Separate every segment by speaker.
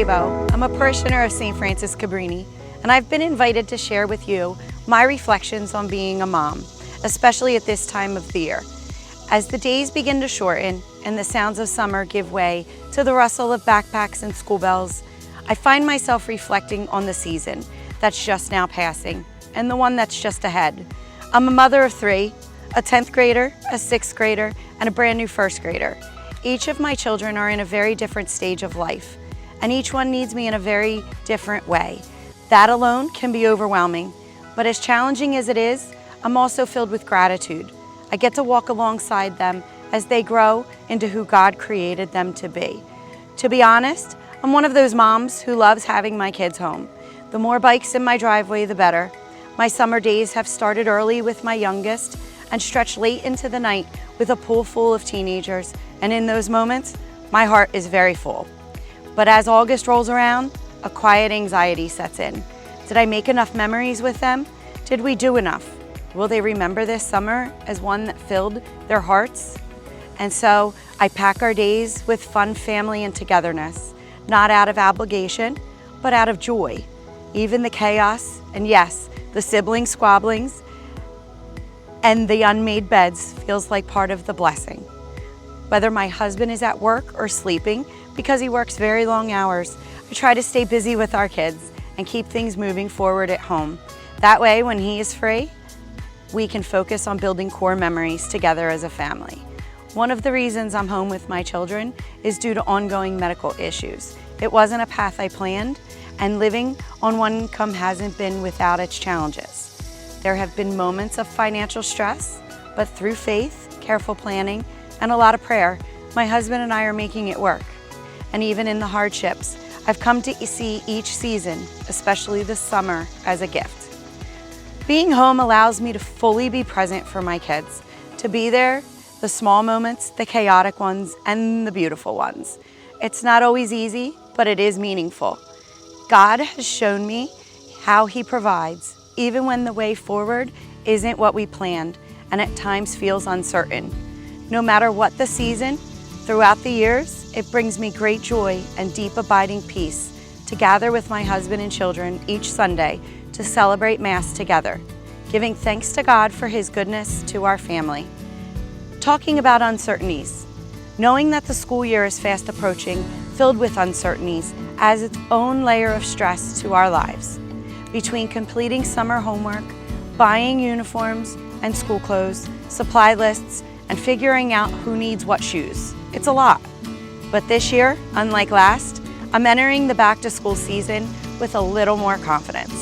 Speaker 1: Sabo. I'm a parishioner of St. Francis Cabrini, and I've been invited to share with you my reflections on being a mom, especially at this time of the year. As the days begin to shorten and the sounds of summer give way to the rustle of backpacks and school bells, I find myself reflecting on the season that's just now passing and the one that's just ahead. I'm a mother of three, a 10th grader, a 6th grader, and a brand new 1st grader. Each of my children are in a very different stage of life, and each one needs me in a very different way. That alone can be overwhelming, but as challenging as it is, I'm also filled with gratitude. I get to walk alongside them as they grow into who God created them to be. To be honest, I'm one of those moms who loves having my kids home. The more bikes in my driveway, the better. My summer days have started early with my youngest and stretch late into the night with a pool full of teenagers, and in those moments, my heart is very full. But as August rolls around, a quiet anxiety sets in. Did I make enough memories with them? Did we do enough? Will they remember this summer as one that filled their hearts? And so I pack our days with fun, family, and togetherness, not out of obligation, but out of joy. Even the chaos, and yes, the sibling squabblings, and the unmade beds feels like part of the blessing. Whether my husband is at work or sleeping, because he works very long hours, I try to stay busy with our kids and keep things moving forward at home. That way, when he is free, we can focus on building core memories together as a family. One of the reasons I'm home with my children is due to ongoing medical issues. It wasn't a path I planned, and living on one income hasn't been without its challenges. There have been moments of financial stress, but through faith, careful planning, and a lot of prayer, my husband and I are making it work. And even in the hardships, I've come to see each season, especially this summer, as a gift. Being home allows me to fully be present for my kids, to be there, the small moments, the chaotic ones, and the beautiful ones. It's not always easy, but it is meaningful. God has shown me how He provides, even when the way forward isn't what we planned and at times feels uncertain. No matter what the season, throughout the years, it brings me great joy and deep abiding peace to gather with my husband and children each Sunday to celebrate Mass together, giving thanks to God for His goodness to our family. Talking about uncertainties, knowing that the school year is fast approaching, filled with uncertainties, adds its own layer of stress to our lives. Between completing summer homework, buying uniforms and school clothes, supply lists, and figuring out who needs what shoes. It's a lot. But this year, unlike last, I'm entering the back-to-school season with a little more confidence.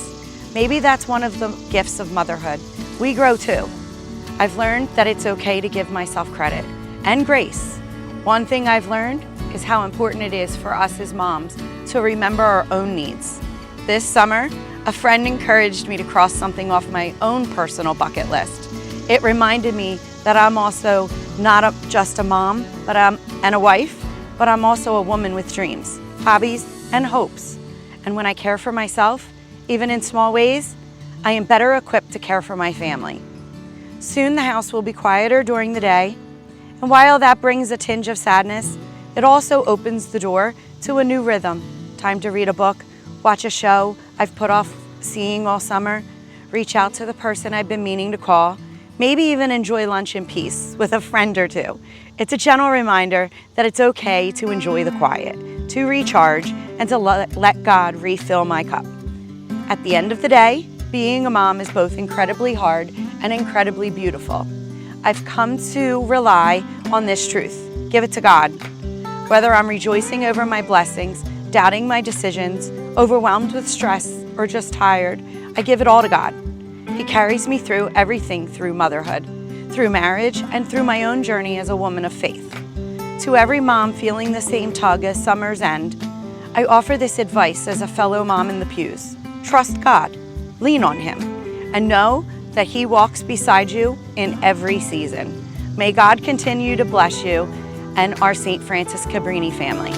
Speaker 1: Maybe that's one of the gifts of motherhood. We grow too. I've learned that it's okay to give myself credit and grace. One thing I've learned is how important it is for us as moms to remember our own needs. This summer, a friend encouraged me to cross something off my own personal bucket list. It reminded me that I'm also not just a mom and a wife, but I'm also a woman with dreams, hobbies, and hopes. And when I care for myself, even in small ways, I am better equipped to care for my family. Soon the house will be quieter during the day, and while that brings a tinge of sadness, it also opens the door to a new rhythm. Time to read a book, watch a show I've put off seeing all summer, reach out to the person I've been meaning to call, maybe even enjoy lunch in peace with a friend or two. It's a gentle reminder that it's okay to enjoy the quiet, to recharge, and to let God refill my cup. At the end of the day, being a mom is both incredibly hard and incredibly beautiful. I've come to rely on this truth. Give it to God. Whether I'm rejoicing over my blessings, doubting my decisions, overwhelmed with stress, or just tired, I give it all to God. He carries me through everything through motherhood, through marriage, and through my own journey as a woman of faith. To every mom feeling the same tug as summer's end, I offer this advice as a fellow mom in the pews. Trust God, lean on Him, and know that He walks beside you in every season. May God continue to bless you and our St. Francis Cabrini family.